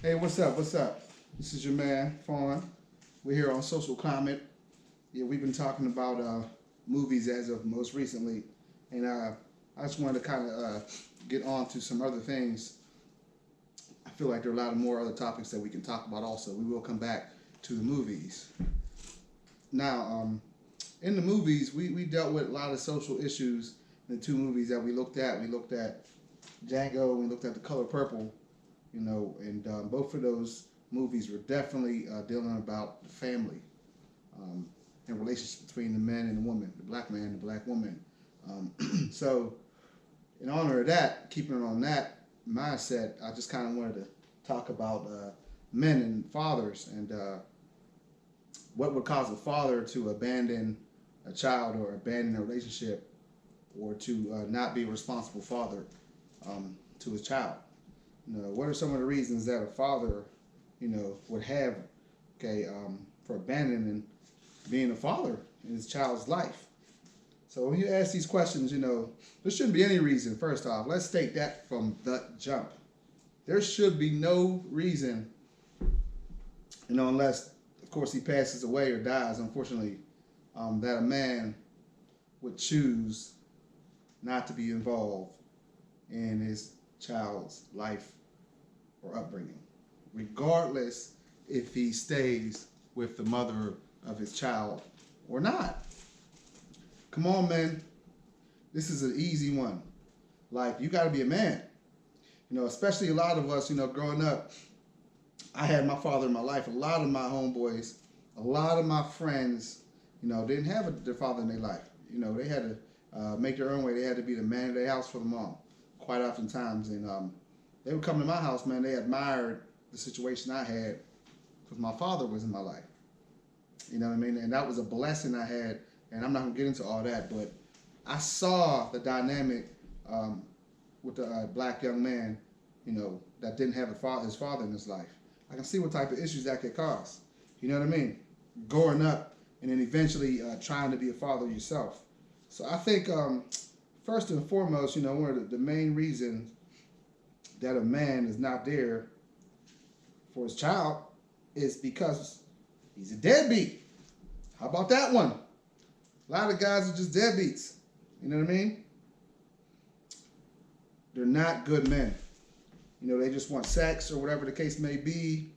Hey, what's up? What's up? This is your man, Fawn. We're here on Social Climate. Yeah, we've been talking about movies as of most recently, and I just wanted to kind of get on to some other things. I feel like there are a lot of more other topics that we can talk about also. We will come back to the movies. Now, in the movies, we dealt with a lot of social issues in the two movies that we looked at. We looked at Django and we looked at The Color Purple, and both of those movies were definitely dealing about the family um, and relationships between the man and the woman, the black man and the black woman. So, in honor of that, keeping it on that mindset, I just kind of wanted to talk about men and fathers and what would cause a father to abandon a child or abandon a relationship or to not be a responsible father to his child. What are some of the reasons that a father, would have, for abandoning being a father in his child's life? So when you ask these questions, there shouldn't be any reason. First off, let's state that from the jump. There should be no reason, unless, of course, he passes away or dies, unfortunately, that a man would choose not to be involved in his child's life or upbringing, regardless if he stays with the mother of his child or not. Come on, man. This is an easy one. Like, you got to be a man. Especially a lot of us, growing up, I had my father in my life. A lot of my homeboys, a lot of my friends, didn't have their father in their life. They had to make their own way. They had to be the man of their house for the mom, quite oftentimes. And they would come to my house, man. They admired the situation I had because my father was in my life. You know what I mean? And that was a blessing I had. And I'm not going to get into all that, but I saw the dynamic with the black young man, that didn't have his father in his life. I can see what type of issues that could cause. You know what I mean? Growing up and then eventually trying to be a father yourself. So I think first and foremost, one of the main reasons that a man is not there for his child is because he's a deadbeat. How about that one? A lot of guys are just deadbeats. You know what I mean? They're not good men. They just want sex or whatever the case may be.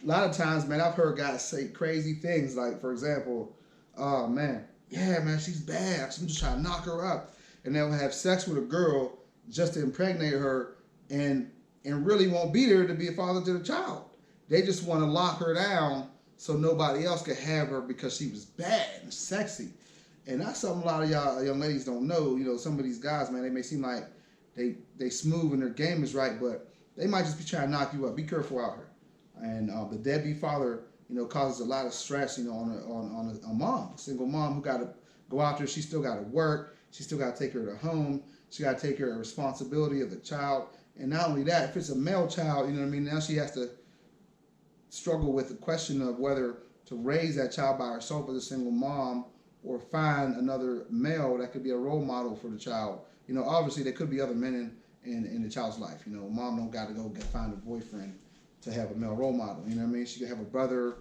A lot of times, man, I've heard guys say crazy things like, for example, oh, man, yeah, man, she's bad. I'm just trying to knock her up. And they'll have sex with a girl just to impregnate her and really won't be there to be a father to the child. They just want to lock her down so nobody else could have her because she was bad and sexy. And that's something a lot of y'all young ladies don't know. Some of these guys, man, they may seem like they smooth and their game is right, but they might just be trying to knock you up. Be careful out here. And the deadbeat father, causes a lot of stress, on a mom, a single mom who got to go out there. She still got to work. She still got to take care of the home. She got to take care of the responsibility of the child. And not only that, if it's a male child, now she has to struggle with the question of whether to raise that child by herself as a single mom or find another male that could be a role model for the child. Obviously there could be other men in the child's life. Mom don't got to go find a boyfriend to have a male role model. You know what I mean? She could have a brother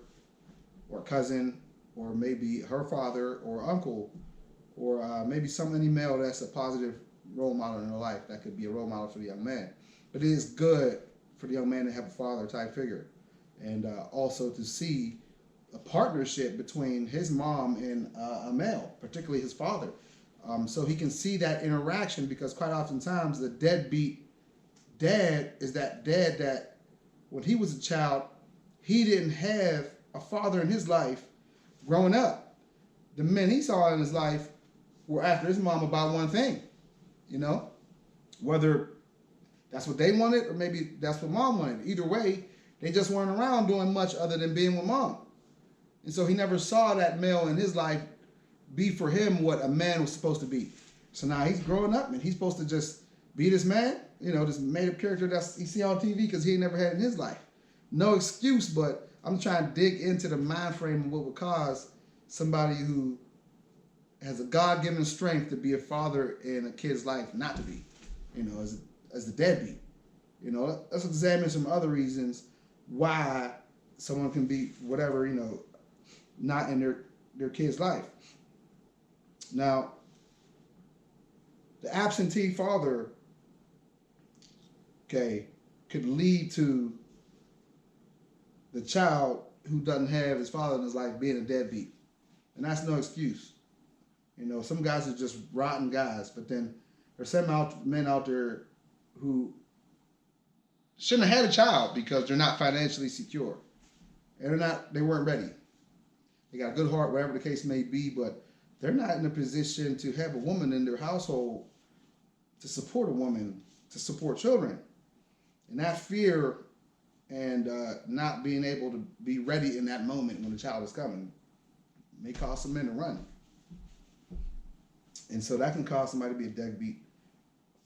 or a cousin or maybe her father or uncle or maybe any male that's a positive role model in her life that could be a role model for the young man. But it is good for the young man to have a father type figure and also to see a partnership between his mom and a male, particularly his father. So he can see that interaction because quite oftentimes the deadbeat dad is that dad that when he was a child, he didn't have a father in his life growing up. The men he saw in his life were after his mom about one thing, whether that's what they wanted or maybe that's what mom wanted. Either way, they just weren't around doing much other than being with mom. And so he never saw that male in his life be for him what a man was supposed to be. So now he's growing up and he's supposed to just be this man, this made-up character that he see on TV because he ain't never had in his life. No excuse, but I'm trying to dig into the mind frame of what would cause somebody who has a God-given strength to be a father in a kid's life not to be, as the deadbeat. Let's examine some other reasons why someone can be whatever, not in their kid's life. Now, the absentee father, okay, could lead to the child who doesn't have his father in his life being a deadbeat. And that's no excuse. Some guys are just rotten guys, but then there's some men out there who shouldn't have had a child because they're not financially secure. And they weren't ready. They got a good heart, whatever the case may be, but they're not in a position to have a woman in their household to support a woman, to support children. And that fear and not being able to be ready in that moment when the child is coming may cause some men to run. And so that can cause somebody to be a deadbeat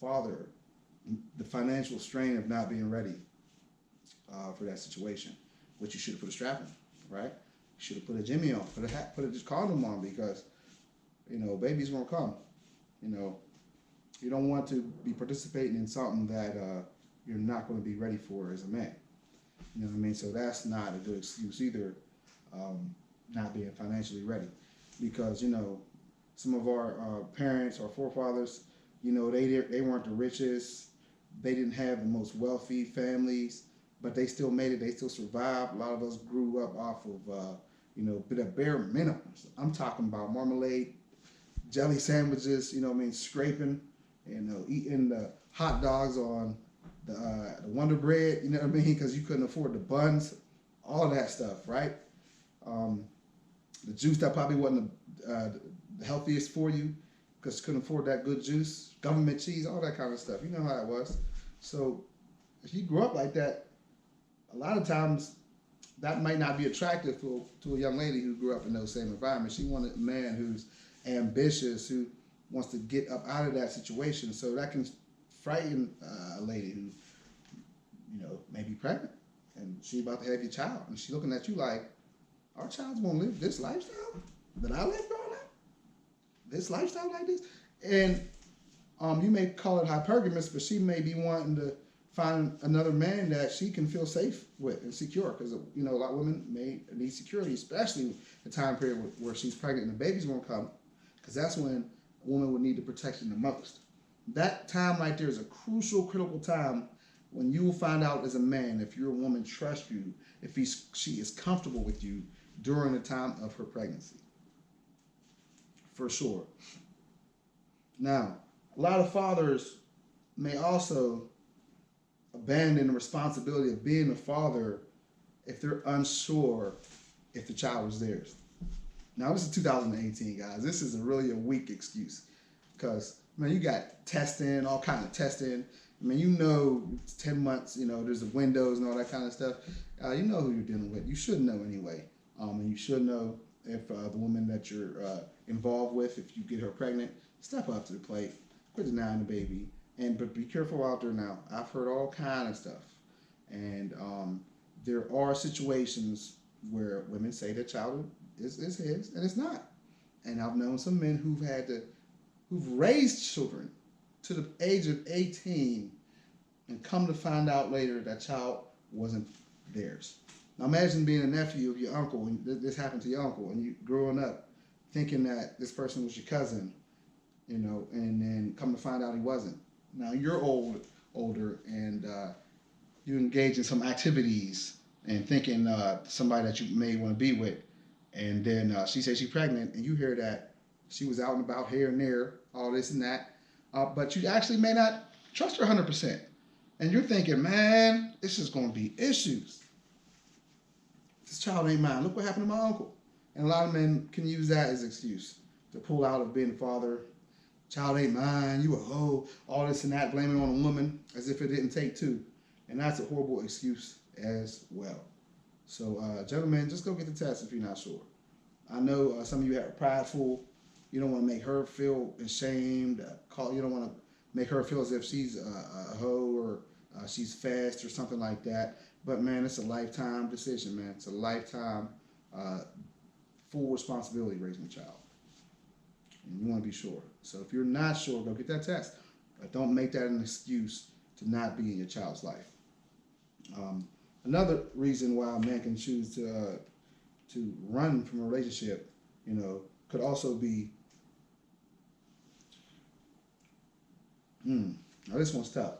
father, the financial strain of not being ready for that situation, which you should have put a strap in, right? You should have put a Jimmy on, put a condom on, because, babies won't come. You don't want to be participating in something that you're not going to be ready for as a man. You know what I mean? So that's not a good excuse either, not being financially ready. Because, some of our parents or forefathers, they weren't the richest. They didn't have the most wealthy families, but they still made it. They still survived. A lot of us grew up off of, the bare minimums. I'm talking about marmalade, jelly sandwiches, scraping, eating the hot dogs on the Wonder Bread, because you couldn't afford the buns, all that stuff, right? The juice that probably wasn't the healthiest for you because you couldn't afford that good juice, government cheese, all that kind of stuff. You know how it was. So if you grew up like that, a lot of times that might not be attractive to a young lady who grew up in those same environments. She wanted a man who's ambitious, who wants to get up out of that situation. So that can frighten a lady who, may be pregnant and she's about to have your child. And she's looking at you like, our child's going to live this lifestyle that I lived growing up? This lifestyle like this? And you may call it hypergamous, but she may be wanting to find another man that she can feel safe with and secure. Because, a lot of women may need security, especially the time period where she's pregnant and the babies won't come. Because that's when a woman would need the protection the most. That time right there is a crucial, critical time when you will find out as a man if your woman trusts you, if she is comfortable with you during the time of her pregnancy. For sure. Now, a lot of fathers may also abandon the responsibility of being a father if they're unsure if the child was theirs. Now, this is 2018, guys. This is really a weak excuse because, you got testing, all kind of testing. 10 months, there's the windows and all that kind of stuff. You know who you're dealing with. You should know anyway. And you should know if the woman that you're involved with, if you get her pregnant, step up to the plate, quit denying the baby, but be careful out there now. I've heard all kind of stuff, and there are situations where women say the child is his, and it's not. And I've known some men who've raised children to the age of 18, and come to find out later that child wasn't theirs. Now imagine being a nephew of your uncle, and this happened to your uncle, and you growing up thinking that this person was your cousin, and then come to find out he wasn't. Now you're older, and you engage in some activities and thinking somebody that you may want to be with, and then she says she's pregnant, and you hear that she was out and about here and there, all this and that, but you actually may not trust her 100%. And you're thinking, man, this is going to be issues. This child ain't mine. Look what happened to my uncle. And a lot of men can use that as an excuse to pull out of being a father. Child ain't mine. You a hoe. All this and that, blaming on a woman as if it didn't take two. And that's a horrible excuse as well. So, gentlemen, just go get the test if you're not sure. I know some of you are prideful. You don't want to make her feel ashamed. You don't want to make her feel as if she's a hoe or she's fast or something like that. But, man, it's a lifetime decision, man. It's a lifetime full responsibility raising a child. And you want to be sure. So if you're not sure, go get that test. But don't make that an excuse to not be in your child's life. Another reason why a man can choose to run from a relationship, could also be, now this one's tough.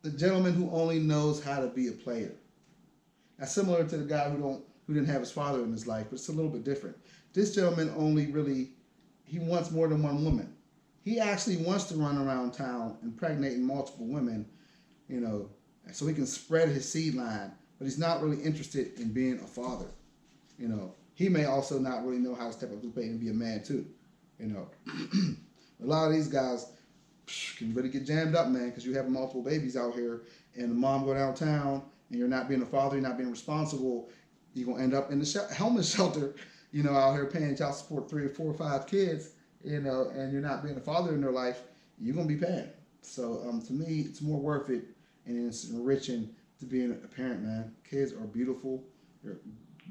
The gentleman who only knows how to be a player. Now, similar to the guy who didn't have his father in his life, but it's a little bit different. This gentleman he wants more than one woman. He actually wants to run around town impregnating multiple women, so he can spread his seed line, but he's not really interested in being a father. He may also not really know how to step up to the plate and be a man too. A lot of these guys can really get jammed up, man, because you have multiple babies out here, and the mom go downtown, and you're not being a father, you're not being responsible. You're gonna end up in the homeless shelter, out here paying child support 3 or 4 or 5 kids, and you're not being a father in their life. You're gonna be paying. So to me, it's more worth it, and it's enriching to being a parent, man. Kids are beautiful. They're a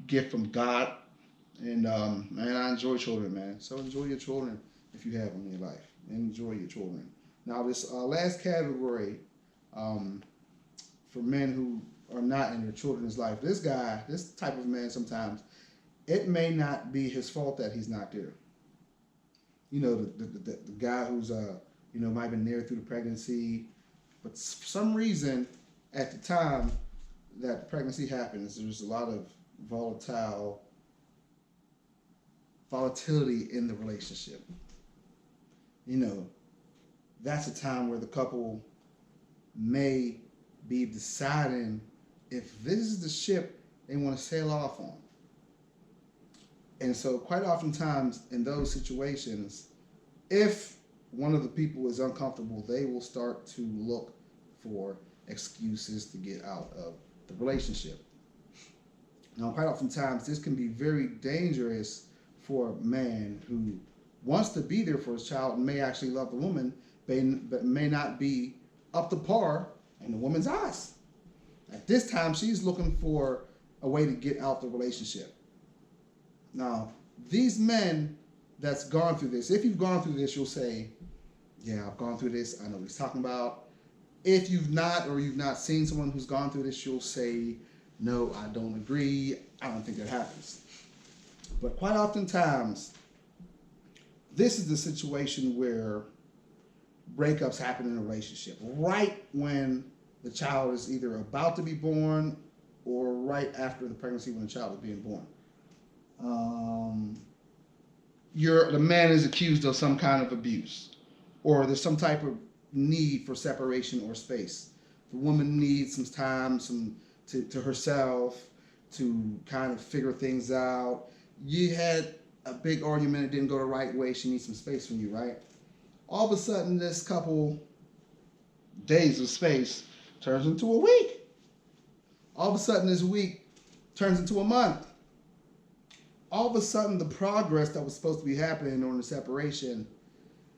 gift from God, and man, I enjoy children, man. So enjoy your children if you have them in your life. Enjoy your children. Now, this last category, for men who are not in their children's life, this type of man, sometimes it may not be his fault that he's not there. The guy who's might have been there through the pregnancy, but for some reason, at the time that the pregnancy happens, there's a lot of volatility in the relationship. That's a time where the couple may be deciding if this is the ship they want to sail off on. And so quite oftentimes in those situations, if one of the people is uncomfortable, they will start to look for excuses to get out of the relationship. Now, quite oftentimes, this can be very dangerous for a man who wants to be there for his child and may actually love the woman, but may not be up to par in the woman's eyes. At this time, she's looking for a way to get out the relationship. Now, these men that's gone through this, if you've gone through this, you'll say, yeah, I've gone through this. I know what he's talking about. If you've not, or you've not seen someone who's gone through this, you'll say, no, I don't agree. I don't think that happens. But quite oftentimes, this is the situation where breakups happen in a relationship. Right when the child is either about to be born or right after the pregnancy when the child is being born. The man is accused of some kind of abuse, or there's some type of need for separation or space. The woman needs some time, to herself, to kind of figure things out. You had a big argument, it didn't go the right way, she needs some space from you, right? All of a sudden, this couple days of space turns into a week. All of a sudden, this week turns into a month. All of a sudden, the progress that was supposed to be happening during the separation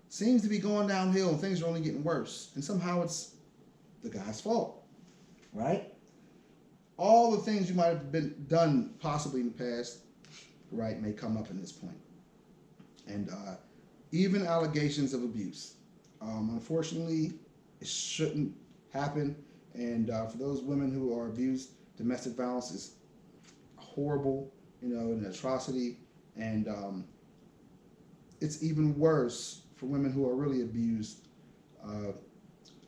seems to be going downhill, and things are only getting worse. And somehow it's the guy's fault, right? All the things you might have been done possibly in the past, right, may come up in this point. And even allegations of abuse. Unfortunately, it shouldn't happen. And for those women who are abused, domestic violence is horrible, an atrocity. And it's even worse for women who are really abused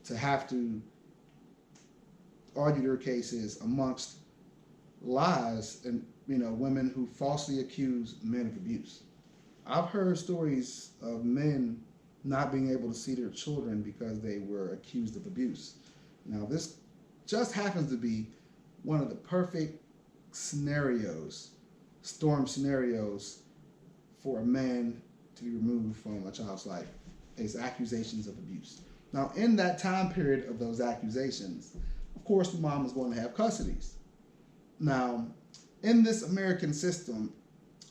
to have to argue their cases amongst lies and women who falsely accuse men of abuse. I've heard stories of men not being able to see their children because they were accused of abuse. Now, this just happens to be one of the perfect storm scenarios for a man to be removed from a child's life, is accusations of abuse. Now, in that time period of those accusations, of course, the mom is going to have custodies. Now, in this American system,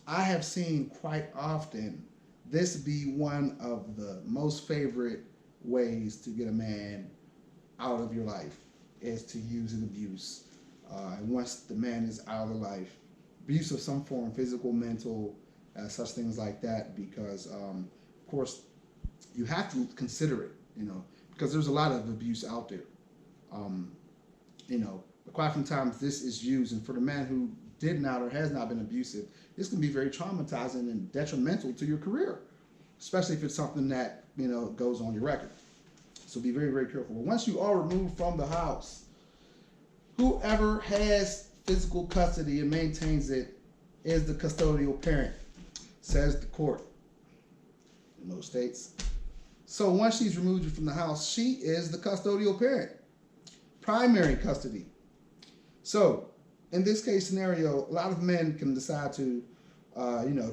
I have seen quite often this be one of the most favorite ways to get a man out of your life, is to use an abuse. And once the man is out of the life, abuse of some form, physical, mental, such things like that, because of course, you have to consider it, because there's a lot of abuse out there. But quite often times this is used, and for the man who did not or has not been abusive, this can be very traumatizing and detrimental to your career, especially if it's something that, goes on your record. So be very, very careful. Once you are removed from the house, whoever has physical custody and maintains it is the custodial parent, says the court in most states. So once she's removed you from the house, she is the custodial parent, primary custody. So in this case scenario, a lot of men can decide to,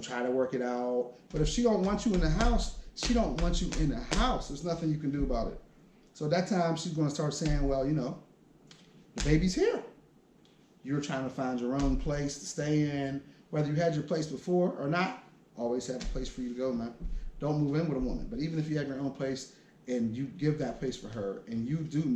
try to work it out. But if she don't want you in the house, she don't want you in the house. There's nothing you can do about it. So at that time, she's going to start saying, well, the baby's here. You're trying to find your own place to stay in. Whether you had your place before or not, always have a place for you to go, man. Don't move in with a woman. But even if you have your own place and you give that place for her and you do